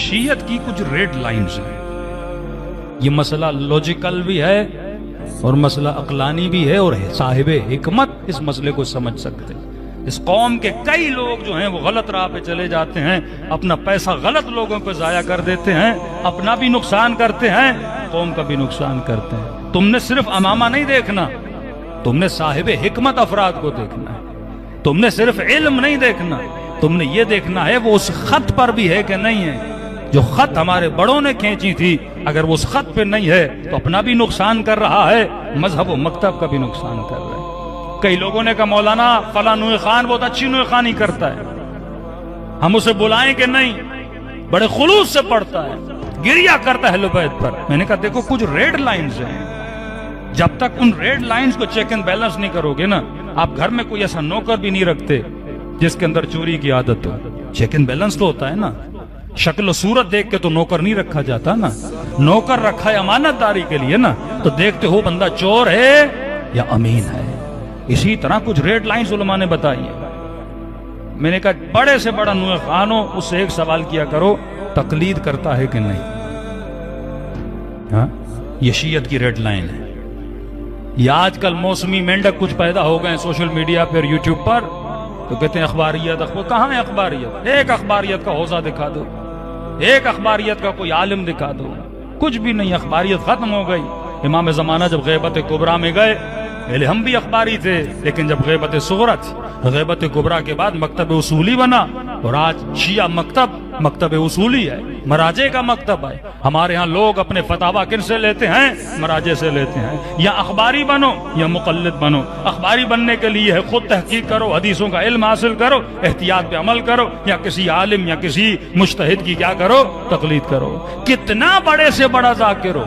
شیعت کی کچھ red lines ہیں. یہ مسئلہ لوجیکل بھی ہے اور مسئلہ عقلانی بھی ہے, اور صاحب حکمت اس مسئلے کو سمجھ سکتے ہیں. اس قوم کے کئی لوگ جو ہیں وہ غلط راہ پہ چلے جاتے ہیں, اپنا پیسہ غلط لوگوں پہ ضائع کر دیتے ہیں, اپنا بھی نقصان کرتے ہیں, قوم کا بھی نقصان کرتے ہیں. تم نے صرف امامہ نہیں دیکھنا, تم نے صاحب حکمت افراد کو دیکھنا ہے. تم نے صرف علم نہیں دیکھنا, تم نے یہ دیکھنا ہے وہ اس خط پر بھی ہے کہ نہیں ہے. جو خط ہمارے بڑوں نے کھینچی تھی, اگر وہ اس خط پہ نہیں ہے تو اپنا بھی نقصان کر رہا ہے, مذہب و مکتب کا بھی نقصان کر رہا ہے. کئی لوگوں نے کہا مولانا فلاں نوح خان بہت اچھی نوح خانی کرتا ہے, ہم اسے بلائیں کہ نہیں, بڑے خلوص سے پڑھتا ہے, گریہ کرتا ہے اہل بیت پر. میں نے کہا دیکھو کچھ ریڈ لائنز ہیں, جب تک ان ریڈ لائنز کو چیک اینڈ بیلنس نہیں کرو گے نا, آپ گھر میں کوئی ایسا نوکر بھی نہیں رکھتے جس کے اندر چوری کی عادت ہو. چیک اینڈ بیلنس تو ہوتا ہے نا, شکل و صورت دیکھ کے تو نوکر نہیں رکھا جاتا نا, نوکر رکھا ہے امانت داری کے لیے نا, تو دیکھتے ہو بندہ چور ہے یا امین ہے. اسی طرح کچھ ریڈ لائنز علماء نے بتائی ہیں. میں نے کہا بڑے سے بڑا نوح خان ہو, اس سے ایک سوال کیا کرو, تقلید کرتا ہے کہ نہیں. ہاں یہ شیعت کی ریڈ لائن ہے. یہ آج کل موسمی مینڈک کچھ پیدا ہو گئے سوشل میڈیا پر, یوٹیوب پر, تو کہتے ہیں اخباریت. کہاں ہے اخباریت؟ ایک اخباریت کا حوزہ دکھا دو, ایک اخباریت کا کوئی عالم دکھا دو. کچھ بھی نہیں, اخباریت ختم ہو گئی. امام زمانہ جب غیبت کبریٰ میں گئے, پہلے ہم بھی اخباری تھے, لیکن جب غیبت صغریٰ تھی, غیبت کبریٰ کے بعد مکتب اصولی بنا, اور آج شیعہ مکتب اصولی ہے, مراجع کا مکتب ہے. ہمارے ہاں لوگ اپنے فتاوی کن سے لیتے ہیں؟ مراجع سے لیتے ہیں. یا اخباری بنو یا مقلد بنو. اخباری بننے کے لیے ہے خود تحقیق کرو, حدیثوں کا علم حاصل کرو, احتیاط پہ عمل کرو, یا کسی عالم یا کسی مجتہد کی کیا کرو؟ تقلید کرو. کتنا بڑے سے بڑا ذاکر ہو,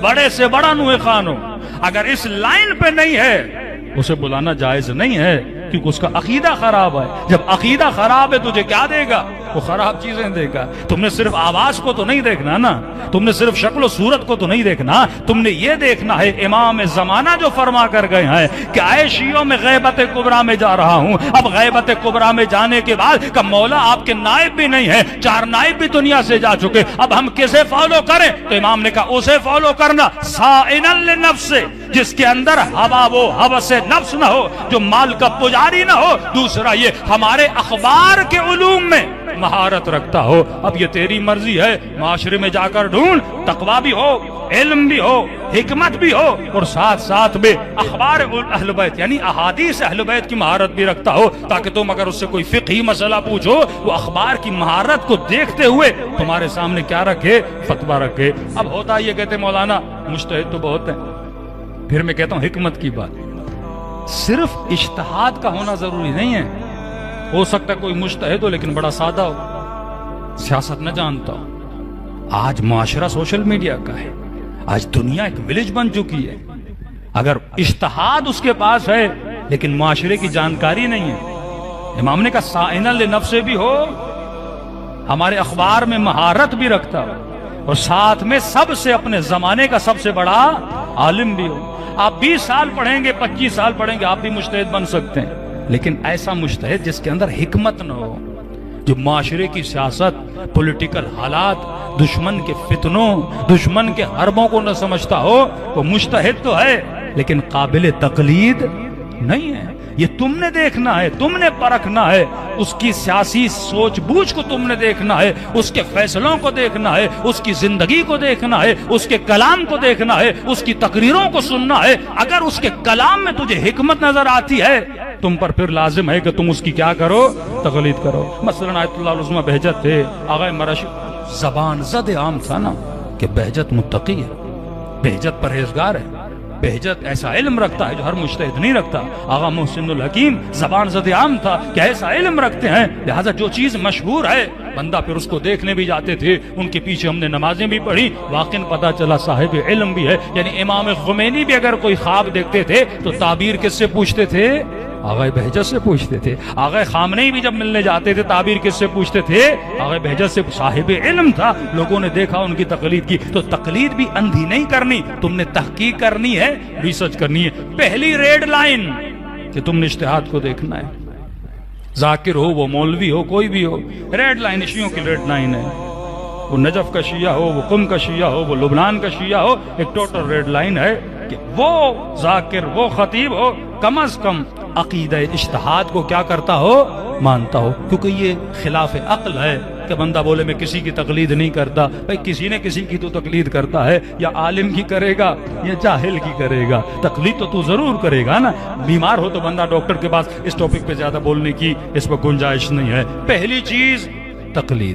بڑے سے بڑا نوح خان ہو, اگر اس لائن پہ نہیں ہے اسے بلانا جائز نہیں ہے, کیونکہ اس کا عقیدہ خراب ہے. جب عقیدہ خراب ہے تجھے کیا دے گا؟ وہ خراب چیزیں دے گا. تم نے صرف آواز کو تو نہیں دیکھنا نا, تم نے صرف شکل و صورت کو تو نہیں دیکھنا, تم نے یہ دیکھنا ہے امام زمانہ جو فرما کر گئے ہیں کہ اے شیعوں میں غیبت کبریٰ میں جا رہا ہوں. اب غیبت کبریٰ میں جانے کے بعد کہ مولا آپ کے نائب بھی نہیں ہیں, 4 نائب بھی دنیا سے جا چکے, اب ہم کسے فالو کریں؟ تو امام نے کہا اسے فالو کرنا صائنا لنفس, جس کے اندر ہوا و ہوس نفس نہ ہو, جو مال کا پجاری نہ ہو. دوسرا یہ ہمارے اخبار کے علوم میں مہارت رکھتا ہو. اب یہ تیری مرضی ہے, معاشرے میں جا کر ڈھونڈ, تقویٰ بھی ہو, علم بھی ہو, حکمت بھی ہو, اور ساتھ ساتھ میں اخبار اہل بیت یعنی احادیث اہل بیت کی مہارت بھی رکھتا ہو, تاکہ تم اگر اس سے کوئی فقہی مسئلہ پوچھو وہ اخبار کی مہارت کو دیکھتے ہوئے تمہارے سامنے کیا رکھے؟ فتویٰ رکھے. اب ہوتا یہ کہتے مولانا مجتہد تو بہت ہیں. پھر میں کہتا ہوں حکمت کی بات, صرف اجتہاد کا ہونا ضروری نہیں ہے. ہو سکتا ہے کوئی مجتہد ہو لیکن بڑا سادہ ہو, سیاست نہ جانتا ہو. آج معاشرہ سوشل میڈیا کا ہے, آج دنیا ایک ولیج بن چکی ہے. اگر اجتہاد اس کے پاس ہے لیکن معاشرے کی جانکاری نہیں ہے, امام نے کہا صائنا لنفس بھی ہو, ہمارے اخبار میں مہارت بھی رکھتا ہو, اور ساتھ میں سب سے اپنے زمانے کا سب سے بڑا عالم بھی ہو. آپ 20 سال پڑھیں گے, 25 سال پڑھیں گے, آپ بھی مجتہد بن سکتے ہیں, لیکن ایسا مجتہد جس کے اندر حکمت نہ ہو, جو معاشرے کی سیاست, پولیٹیکل حالات, دشمن کے فتنوں, دشمن کے حربوں کو نہ سمجھتا ہو, وہ مجتہد تو ہے لیکن قابل تقلید نہیں ہے. یہ تم نے دیکھنا ہے, تم نے پرکھنا ہے, اس کی سیاسی سوچ بوجھ کو تم نے دیکھنا ہے, اس کے فیصلوں کو دیکھنا ہے, اس کی زندگی کو دیکھنا ہے, اس کے کلام کو دیکھنا ہے, اس کی تقریروں کو سننا ہے. اگر اس کے کلام میں تجھے حکمت نظر آتی ہے, تم پر پھر لازم ہے کہ تم اس کی کیا کرو؟ تقلید کرو. مثلا آیت اللہ العظمہ بہجت تھے, آغا مرش زبان زد عام تھا نا کہ بہجت متقی ہے, بہجت پرہیزگار ہے, بہجت ایسا علم رکھتا ہے جو ہر مجتہد نہیں رکھتا. آغا محسن الحکیم زبان زد عام تھا کہ ایسا علم رکھتے ہیں, لہذا جو چیز مشہور ہے بندہ پھر اس کو دیکھنے بھی جاتے تھے. ان کے پیچھے ہم نے نمازیں بھی پڑھی, واقعاً پتا چلا صاحب علم بھی ہے. یعنی امام خمینی بھی اگر کوئی خواب دیکھتے تھے تو تعبیر کس سے پوچھتے تھے؟ آغا بہجت سے پوچھتے تھے. آغا خامنئی بھی جب ملنے جاتے تھے تعبیر کس سے پوچھتے تھے؟ آغا بہجت سے. صاحب علم تھا, لوگوں نے دیکھا, ان کی تقلید کی. تو تقلید بھی اندھی نہیں کرنی, تم نے تحقیق کرنی ہے, ریسرچ کرنی ہے. پہلی ریڈ لائن کہ تم نے اجتہاد کو دیکھنا ہے, ذاکر ہو, وہ مولوی ہو, کوئی بھی ہو, ریڈ لائن شیعوں کی ریڈ لائن ہے. وہ نجف کا شیعہ ہو، وہ قم کا شیعہ ہو، وہ لبنان کا شیعہ ہو، ایک ٹوٹل ریڈ لائن ہے کہ وہ ذاکر، وہ خطیب ہو، کم از کم عقیدہ اجتہاد کو کیا کرتا ہو، مانتا ہو. کیونکہ یہ خلاف عقل ہے کہ بندہ بولے میں کسی کی تقلید نہیں کرتا. بھائی کسی نے کسی کی تو تقلید کرتا ہے، یا عالم کی کرے گا یا جاہل کی کرے گا. تقلید تو ضرور کرے گا نا. بیمار ہو تو بندہ ڈاکٹر کے پاس. اس ٹاپک پہ زیادہ بولنے کی اس پر گنجائش نہیں ہے. پہلی چیز تقلید.